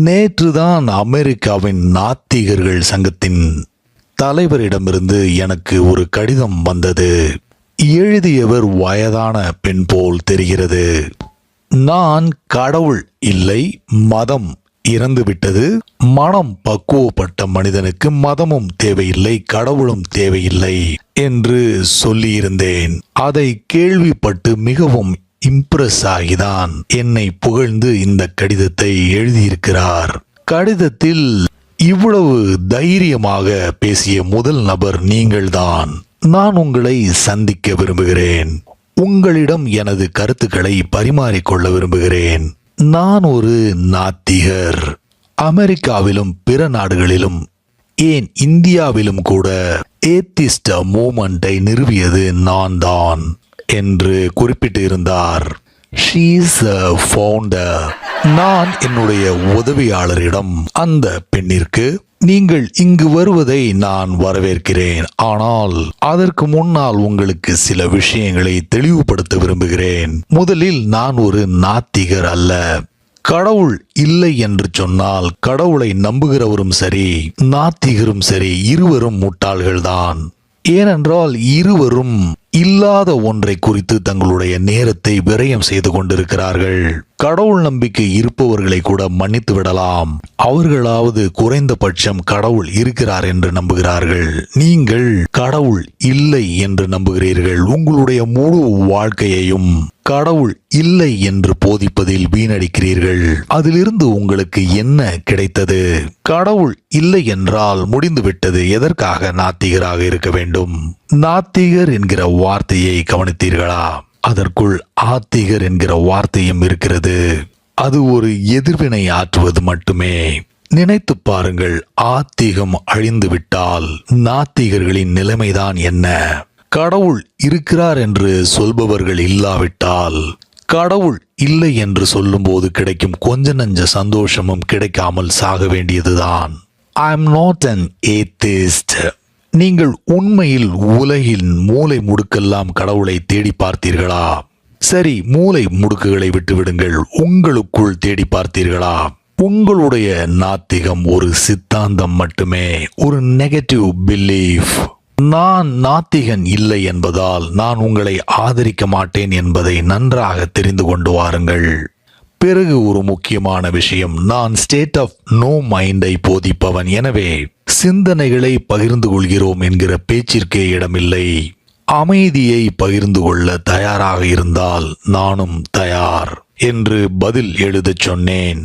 நேற்றுதான் அமெரிக்காவின் நாத்திகர்கள் சங்கத்தின் தலைவரிடமிருந்து எனக்கு ஒரு கடிதம் வந்தது. எழுதியவர் வயதான பெண் போல் தெரிகிறது. நான் கடவுள் இல்லை, மதம் இறந்துவிட்டது, மனம் பக்குவப்பட்ட மனிதனுக்கு மதமும் தேவையில்லை, கடவுளும் தேவையில்லை என்று சொல்லியிருந்தேன். அதை கேள்விப்பட்டு மிகவும் இம்ப்ரெஸ் ஆகிதான் என்னை புகழ்ந்து இந்த கடிதத்தை எழுதியிருக்கிறார். கடிதத்தில் இவ்வளவு தைரியமாக பேசிய முதல் நபர் நீங்கள்தான். நான் உங்களை சந்திக்க விரும்புகிறேன். உங்களிடம் எனது கருத்துக்களை பரிமாறிக்கொள்ள விரும்புகிறேன். நான் ஒரு நாத்திகர். அமெரிக்காவிலும் பிற நாடுகளிலும், ஏன் இந்தியாவிலும் கூட ஏத்திஸ்ட் மூமெண்டை நிறுவியது நான் தான் என்று குறிப்பிட்டு இருந்தார். She is a founder. நான் என்னுடைய உதவியாளரிடம் அந்த பெண்ணிற்கு, நீங்கள் இங்கு வருவதை நான் வரவேற்கிறேன், ஆனால் அதற்கு முன்னால் உங்களுக்கு சில விஷயங்களை தெளிவுபடுத்த விரும்புகிறேன். முதலில் நான் ஒரு நாத்திகர் அல்ல. கடவுள் இல்லை என்று சொன்னால் கடவுளை நம்புகிறவரும் சரி நாத்திகரும் சரி இருவரும் முட்டாள்கள்தான். ஏனென்றால் இருவரும் இல்லாத ஒன்றை குறித்து தங்களுடைய நேரத்தை விரயம் செய்து கொண்டிருக்கிறார்கள். கடவுள் நம்பிக்கை இருப்பவர்களை கூட மன்னித்து விடலாம். அவர்களாவது குறைந்தபட்சம் கடவுள் இருக்கிறார் என்று நம்புகிறார்கள். நீங்கள் கடவுள் இல்லை என்று நம்புகிறீர்கள். உங்களுடைய முழு வாழ்க்கையையும் கடவுள் இல்லை என்று போதிப்பதில் வீணடிக்கிறீர்கள். அதிலிருந்து உங்களுக்கு என்ன கிடைத்தது? கடவுள் இல்லை என்றால் முடிந்துவிட்டது. எதற்காக நாத்திகராக இருக்க வேண்டும்? நாத்திகர் என்கிற வார்த்தையை கவனித்தீர்களா? அதற்குள் ஆத்திகர் என்கிற வார்த்தையும் இருக்கிறது. அது ஒரு எதிர்வினை ஆற்றுவது மட்டுமே. நினைத்து பாருங்கள், ஆத்திகம் அழிந்துவிட்டால் நாத்திகர்களின் நிலைமைதான் என்ன? கடவுள் இருக்கிறார் என்று சொல்பவர்கள் இல்லாவிட்டால், கடவுள் இல்லை என்று சொல்லும்போது கிடைக்கும் கொஞ்ச நஞ்ச சந்தோஷமும் கிடைக்காமல் சாக வேண்டியதுதான். I am not an atheist. நீங்கள் உண்மையில் உலகின் மூலை முடுக்கெல்லாம் கடவுளை தேடி பார்த்தீர்களா? சரி, மூலை முடுக்குகளை விட்டுவிடுங்கள். உங்களுக்குள் தேடி பார்த்தீர்களா? உங்களுடைய நாத்திகம் ஒரு சித்தாந்தம் மட்டுமே, ஒரு நெகட்டிவ் பிலீஃப். நான் நாத்திகன் இல்லை என்பதால் நான் உங்களை ஆதரிக்க மாட்டேன் என்பதை நன்றாக தெரிந்து கொண்டு வாருங்கள். பிறகு ஒரு முக்கியமான விஷயம், நான் ஸ்டேட் ஆஃப் நோ மைண்டை போதிப்பவன். எனவே சிந்தனைகளை பகிர்ந்து கொள்கிறோம் என்கிற பேச்சிற்கே இடமில்லை. அமைதியை பகிர்ந்து கொள்ள தயாராக இருந்தால் நானும் தயார் என்று பதில் எழுதச் சொன்னேன்.